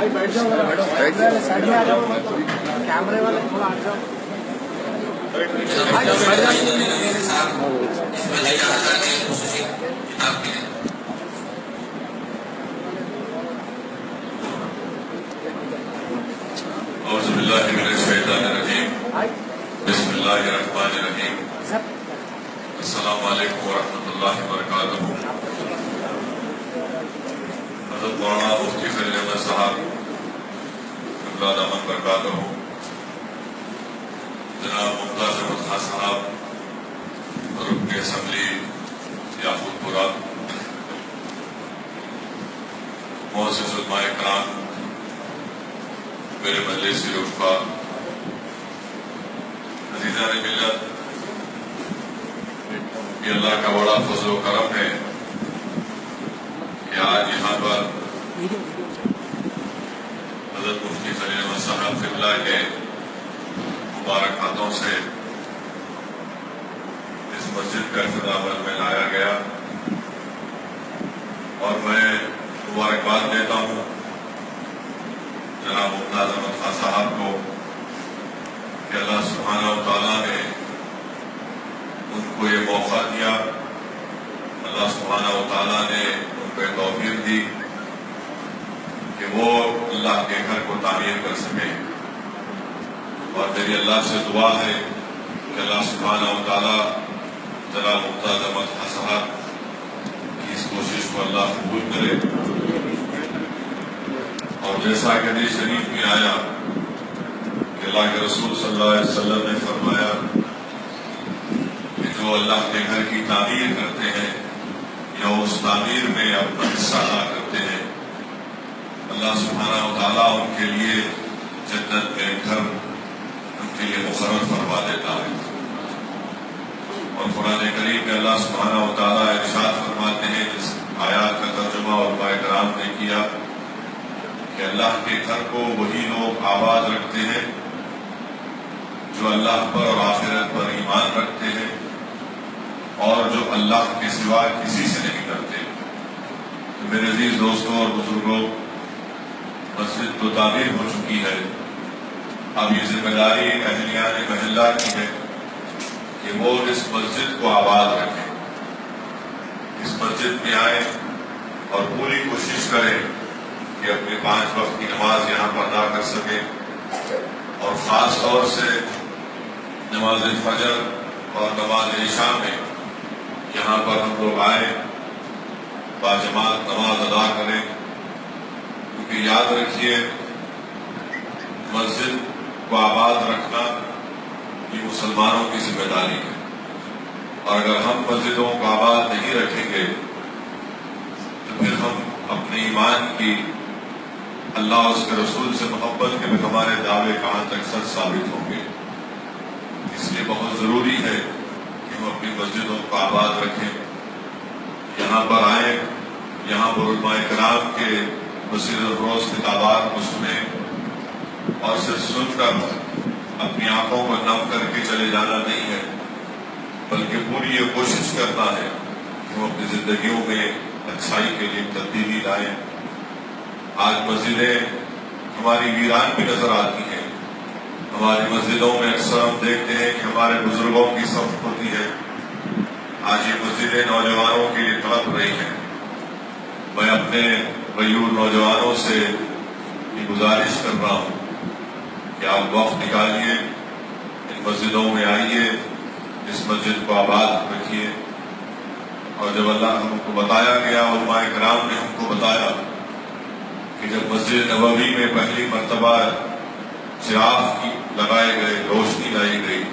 Side میں آ جاؤ, کیمرے والے تھوڑا ہٹ جاؤ. اعوذ باللہ من الشیطان الرجیم. بسم اللہ الرحمن الرحیم. السلام علیکم ورحمۃ اللہ وبرکاتہ. حضرت مولانا مفتی خلیل احمد صاحب قبلہ دامت برکاتہ, جناب ممتاز احمد خان صاحب رکن اسمبلی یاقوت پورہ, معزز علماء کرام, میرے مجلسی رفقا, عزیزان ملت, یہ اللہ کا بڑا فضل و کرم ہے کہ آج یہاں پر حضرت مفتی خلیل احمد صاحب قبلہ کے مبارک ہاتھوں سے اس مسجد کا افتتاح میں لایا گیا, اور میں مبارکباد دیتا ہوں جناب ممتاز احمد خان صاحب کو کہ اللہ سبحانہ و تعالیٰ نے ان کو یہ موقع دیا, اللہ سبحانہ و تعالیٰ نے ان کو توفیق دی کہ وہ اللہ کے گھر کو تعمیر کر سکیں. اور میری اللہ سے دعا ہے کہ اللہ سبحانہ و تعالیٰ جناب ممتاز احمد خان صاحب کی اس کوشش کو اللہ قبول کرے. اور جیسا کہ حدیث شریف میں آیا کہ اللہ کے رسول صلی اللہ علیہ وسلم نے فرمایا کہ جو اللہ کے گھر کی تعمیر کرتے ہیں یا اس تعمیر میں اپنا حصہ ادا کرتے ہیں, اللہ سبحانہ و تعالیٰ ان کے لیے جنت میں گھر ان کے لیے مقرر فرما دیتا ہے. اور قرآن کریم میں اللہ سبحانہ و تعالیٰ ارشاد فرماتے ہیں, جس آیات کا ترجمہ علماء کرام نے کیا, کہ اللہ کے گھر کو وہی لوگ آباد رکھتے ہیں جو اللہ پر اور آخرت پر ایمان رکھتے ہیں اور جو اللہ کے سوا کسی سے نہیں کرتے. تو میرے عزیز دوستوں اور بزرگوں, مسجد تو تعمیر ہو چکی ہے, اب یہ ذمہ داری اہلیان محلہ کی ہے کہ وہ اس مسجد کو آباد رکھیں, اس مسجد میں آئیں اور پوری کوشش کریں کہ اپنے 5 وقت کی نماز یہاں پر ادا کر سکیں, اور خاص طور سے نماز فجر اور نماز عشاء میں یہاں پر ہم لوگ آئیں, باجماعت نماز ادا کریں. کیونکہ یاد رکھیے, مسجد کو آباد رکھنا یہ مسلمانوں کی ذمہ داری ہے, اور اگر ہم مسجدوں کو آباد نہیں رکھیں گے تو پھر ہم اپنے ایمان کی, اللہ اور اس کے رسول سے محبت کے بھی ہمارے دعوے کہاں تک سچ ثابت ہوں گے. اس لیے بہت ضروری ہے کہ ہم اپنی مسجدوں کو آباد رکھیں, یہاں پر آئیں, یہاں پر علماء کرام کے مسجد الروز خطابات کو سنیں, اور صرف سن کر اپنی آنکھوں کو نم کر کے چلے جانا نہیں ہے, بلکہ پوری یہ کوشش کرنا ہے کہ ہم اپنی زندگیوں میں اچھائی کے لیے تبدیلی لائیں. آج مسجدیں ہماری ویران بھی نظر آتی ہیں. ہماری مسجدوں میں اکثر ہم دیکھتے ہیں کہ ہمارے بزرگوں کی صف ہوتی ہے. آج یہ مسجدیں نوجوانوں کے لیے تڑپ رہی ہیں. میں اپنے غیور نوجوانوں سے یہ گزارش کر رہا ہوں کہ آپ وقت نکالیے, ان مسجدوں میں آئیے, اس مسجد کو آباد رکھیے. اور جب اللہ ہم کو بتایا گیا, علماء کرام نے ہم کو بتایا کہ جب مسجد نبوی میں پہلی مرتبہ چراغ کی لگائے گئے, روشنی لائی گئی,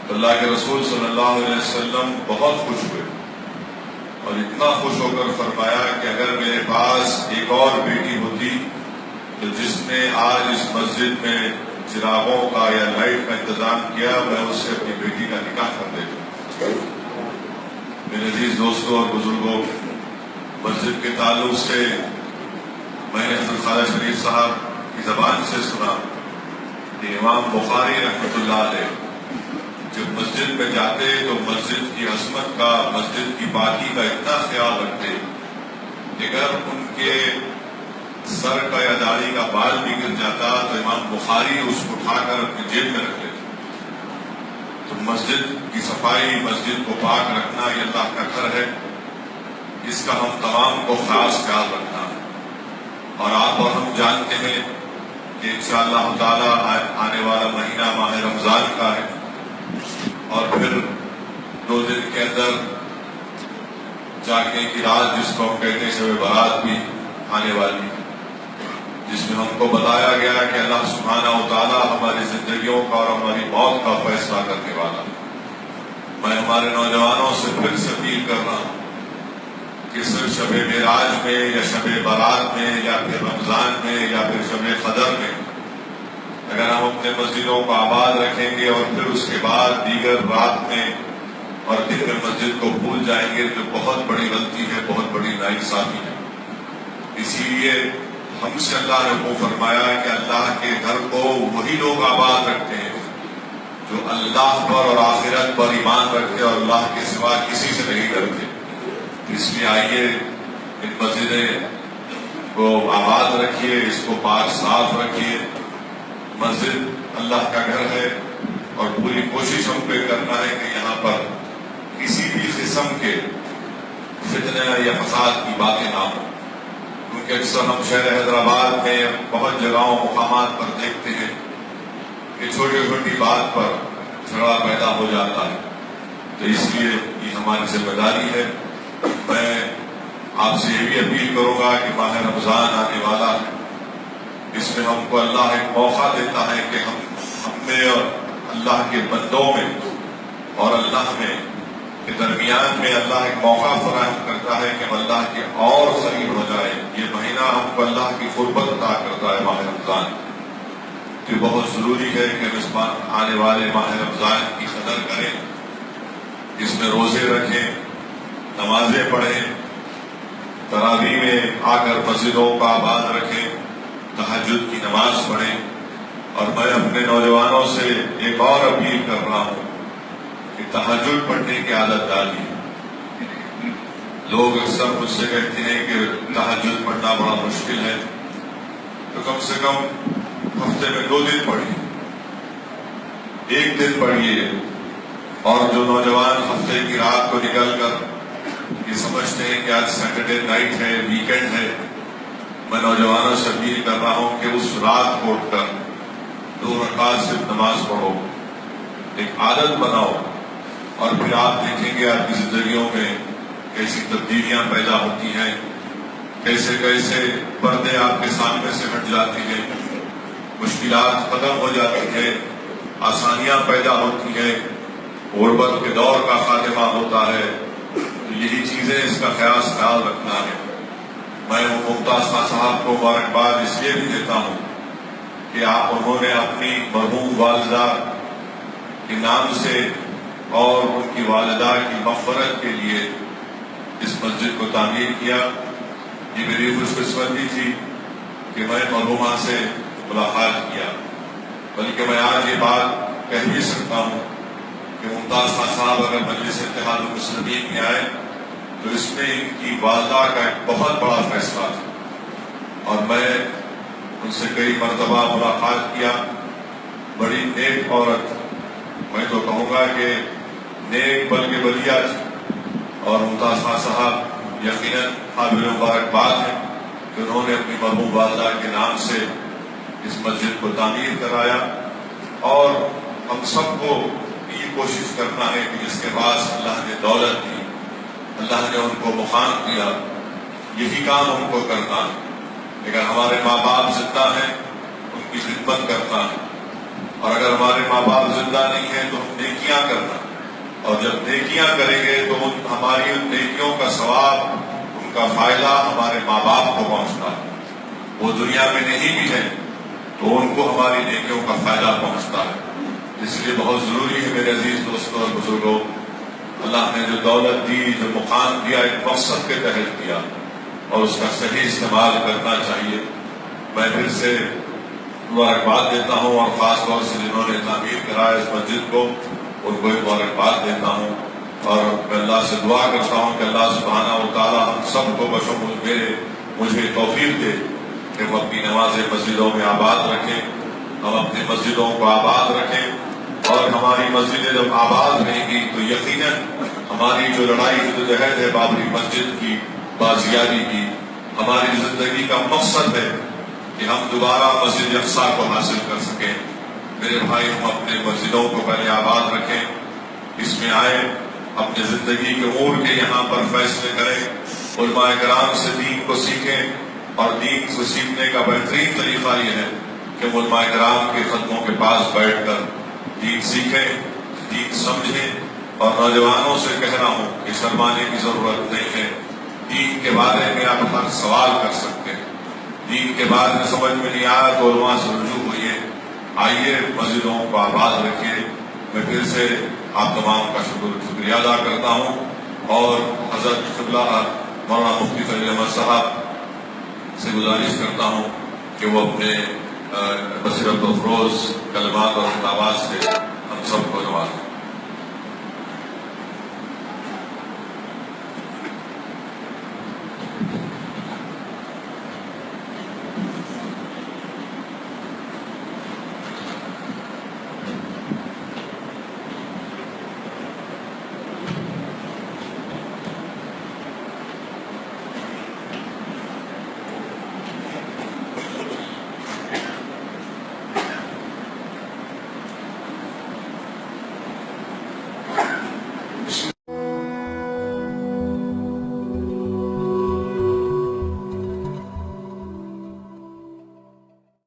تو اللہ کے رسول صلی اللہ علیہ وسلم بہت خوش ہوئے, اور اتنا خوش ہو کر فرمایا کہ اگر میرے پاس ایک اور بیٹی ہوتی تو جس نے آج اس مسجد میں چراغوں کا یا لائٹ کا انتظام کیا, میں اس سے اپنی بیٹی کا نکاح کر دیتا. میرے عزیز دوستوں اور بزرگوں, مسجد کے تعلق سے میں نے حضرت خواجہ شریف صاحب کی زبان سے سنا کہ امام بخاری رحمۃ اللہ علیہ جب مسجد میں جاتے تو مسجد کی عظمت کا, مسجد کی پاکی کا اتنا خیال رکھتے کہ اگر ان کے سر کا یا داڑھی کا بال بھی گر جاتا تو امام بخاری اس کو اٹھا کر اپنی جیب میں رکھ لیتے. تو مسجد کی صفائی، مسجد کو پاک رکھنا یہ اللہ کا گھر ہے، اس کا ہم تمام کو خاص خیال رکھنا ہے. اور آپ اور ہم جانتے ہیں کہ انشاءاللہ تعالی آنے والا مہینہ ماہ رمضان کا ہے، اور پھر 2 دن کے اندر جاگنے کی رات جس کو ہم کہتے ہیں شب برات بھی آنے والی ہے، جس میں ہم کو بتایا گیا کہ اللہ سبحانہ و تعالی ہماری زندگیوں کا اور ہماری موت کا فیصلہ کرنے والا ہے. میں ہمارے نوجوانوں سے پھر سے اپیل کر رہا ہوں کہ صرف شب معراج میں یا شب برات میں یا پھر رمضان میں یا پھر شب قدر میں اگر ہم اپنے مسجدوں کو آباد رکھیں گے اور پھر اس کے بعد دیگر رات میں اور دن میں مسجد کو بھول جائیں گے تو بہت بڑی غلطی ہے، بہت بڑی ناانصافی ہے. اسی لیے ہم سے اللہ نے وہ فرمایا کہ اللہ کے گھر کو وہی لوگ آباد رکھتے ہیں جو اللہ پر اور آخرت پر ایمان رکھتے اور اللہ کے سوا کسی سے نہیں ڈرتے. اس لیے آئیے ان مسجدیں کو آباد رکھیے، اس کو پاک صاف رکھیے. مسجد اللہ کا گھر ہے اور پوری کوشش ہم کو کرنا ہے کہ یہاں پر کسی بھی قسم کے فتنہ یا فساد کی باتیں نہ ہوں. کیونکہ اکثر ہم شہر حیدرآباد میں بہت جگہوں مقامات پر دیکھتے ہیں کہ چھوٹی چھوٹی بات پر جھگڑا پیدا ہو جاتا ہے. تو اس لیے یہ ہماری ذمہ داری ہے. میں آپ سے یہ بھی اپیل کروں گا کہ ماہ رمضان آنے والا ہے، اس میں ہم کو اللہ ایک موقع دیتا ہے کہ ہم میں اور اللہ کے بندوں میں اور اللہ میں کے درمیان میں اللہ ایک موقع فراہم کرتا ہے کہ ہم اللہ کے اور قریب ہو جائے. یہ مہینہ ہم کو اللہ کی قربت عطا کرتا ہے ماہ رمضان. تو بہت ضروری ہے کہ ہم اس آنے والے ماہ رمضان کی قدر کریں، اس میں روزے رکھیں، نمازیں پڑھیں، تراویح میں آ کر مسجدوں کو آباد رکھیں، تہجد کی نماز پڑھیں. اور میں اپنے نوجوانوں سے ایک اور اپیل کر رہا ہوں کہ تہجد پڑھنے کی عادت ڈالیے. لوگ اکثر مجھ سے کہتے ہیں کہ تہجد پڑھنا بڑا مشکل ہے، تو کم سے کم ہفتے میں 2 دن پڑھیے، 1 دن پڑھیے. اور جو نوجوان ہفتے کی رات کو نکل کر یہ سمجھتے ہیں کہ آج سیٹرڈے نائٹ ہے، ویکینڈ ہے، میں نوجوانوں سے اپیل کر رہا ہوں کہ اس رات کو اٹھ کر 2 رکعت صرف نماز پڑھو، ایک عادت بناؤ. اور پھر آپ دیکھیں گے آپ کی زندگیوں میں کیسی تبدیلیاں پیدا ہوتی ہیں، کیسے کیسے پردے آپ کے سامنے سے ہٹ جاتے ہیں، مشکلات ختم ہو جاتی ہیں، آسانیاں پیدا ہوتی ہیں، غربت کے دور کا خاتمہ ہوتا ہے. تو یہی چیزیں اس کا خیال رکھنا ہے. میں ممتاز خان صاحب کو مبارکباد اس لیے بھی دیتا ہوں کہ انہوں نے اپنی مرحوم والدہ کے نام سے اور ان کی والدہ کی مغفرت کے لیے اس مسجد کو تعمیر کیا. یہ میری خوش قسمتی تھی کہ میں مرحومہ سے ملاقات کیا. بلکہ میں آج یہ بات کہہ بھی سکتا ہوں کہ ممتاز خان صاحب اگر مجلس اتحاد المسلمین میں آئے تو اس میں ان کی والدہ کا ایک بہت بڑا فیصلہ تھا. اور میں ان سے کئی مرتبہ ملاقات کیا. بڑی نیک عورت، میں تو کہوں گا کہ نیک بلکہ ولیہ تھی. اور ممتاز خان صاحب یقیناً قابل مبارکباد ہیں کہ انہوں نے اپنی مرحوم والدہ کے نام سے اس مسجد کو تعمیر کرایا. اور ہم سب کو یہ کوشش کرنا ہے کہ جس کے پاس اللہ نے دولت دی، اللہ نے ان کو مقام دیا، یہی کام ہم کو کرنا ہے. اگر ہمارے ماں باپ زندہ ہیں ان کی خدمت کرنا ہے، اور اگر ہمارے ماں باپ زندہ نہیں ہیں تو ہم نیکیاں کرنا. اور جب نیکیاں کریں گے تو ہماری ان نیکیوں کا ثواب، ان کا فائدہ ہمارے ماں باپ کو پہنچتا ہے. وہ دنیا میں نہیں بھی ہیں تو ان کو ہماری نیکیوں کا فائدہ پہنچتا ہے. اس لیے بہت ضروری ہے میرے عزیز دوستوں اور بزرگوں، اللہ نے جو دولت دی، جو مقام دیا، ایک مقصد کے تحت دیا اور اس کا صحیح استعمال کرنا چاہیے. میں پھر سے مبارکباد دیتا ہوں اور خاص طور سے جنہوں نے تعمیر کرایا اس مسجد کو ان کو مبارکباد دیتا ہوں. اور میں اللہ سے دعا کرتا ہوں کہ اللہ سبحانہ و تعالی ہم سب کو بشمول مجھے توفیق دے کہ کہ وہ اپنی نمازیں مسجدوں میں آباد رکھیں، ہم اپنی مسجدوں کو آباد رکھیں، اور ہماری مسجدیں جب آباد رہیں گی تو یقیناً ہماری جو لڑائی جدوجہد ہے بابری مسجد کی بازیابی کی، ہماری زندگی کا مقصد ہے کہ ہم دوبارہ مسجد اقصیٰ کو حاصل کر سکیں۔ میرے بھائی، ہم اپنے مسجدوں کو پہلے آباد رکھیں، اس میں آئیں، اپنی زندگی کے امور کے یہاں پر فیصلے کریں، علماء کرام سے دین کو سیکھیں، اور دین کو سیکھنے کا بہترین طریقہ یہ ہے کہ علماء کرام کے قدموں کے پاس بیٹھ کر دین سیکھیں، دین سمجھیں، اور نوجوانوں سے کہہ رہا ہوں کہ شرمانے کی ضرورت نہیں ہے، دین کے بارے میں آپ ہر سوال کر سکتے ہیں، دین کے بارے میں سمجھ میں نہیں آیا تو علماء سے رجوع ہوئیے، آئیے مسجدوں کو آباد رکھیے۔ میں پھر سے آپ تمام کا شکریہ ادا کرتا ہوں، اور حضرت قبلہ مولانا مفتی فضل احمد صاحب سے گزارش کرتا ہوں کہ وہ اپنے بصیرت و فروز کلمات اور خطابات سے ہم سب کو نوازیں۔